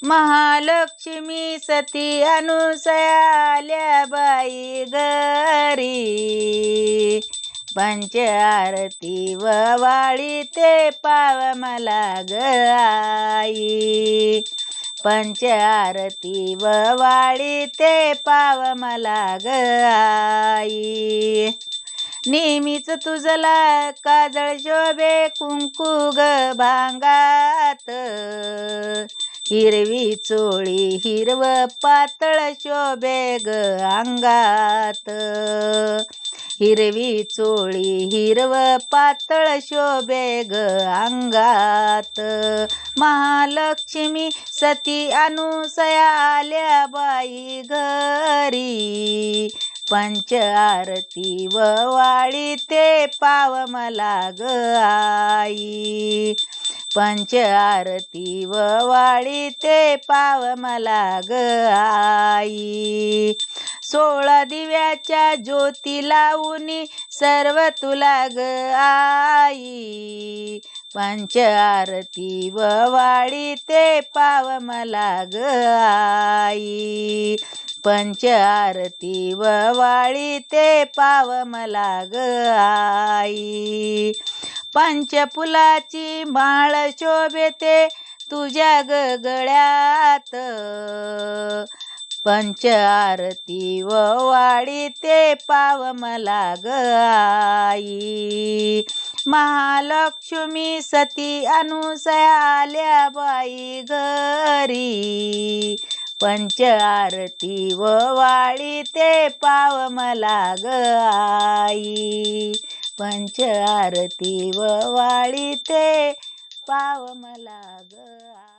महालक्ष्मी सती अनुसया आल्या बाई घरी, पंच आरती व वाळी ते पाव मला ग आई, पंच आरती व वाळी ते पाव मला ग आई. नेहमीच तुझला काजळ शोभे कुंकू ग भांगात, हिरवी चोळी हिरव पातळ शोभे ग अंगात, हिरवी चोळी हिरव पातळ शोभे ग अंगात. महालक्ष्मी सती अनुसया आल्या बाई घरी, पंच आरती व वाळी ते पाव मला ग आई, पंच आरती व वाळी ते पाव मला ग आई. 16 दिव्याच्या ज्योती लावूनी सर्व तुला ग आई, पंच आरती व वाळी ते पाव मला ग आई, पंच आरती व वाळी ते पाव मला ग आई. पंचफुलाची माळ शोभते तुझ्या ग गळ्यात, पंच आरती व वाळी ते पाव मला ग आई. महालक्ष्मी सती अनुसया आल्या बाई घरी, पंच आरती व वाळी ते पाव मला ग आई, पंच आरती व वाळी ते पाव मला ग आई.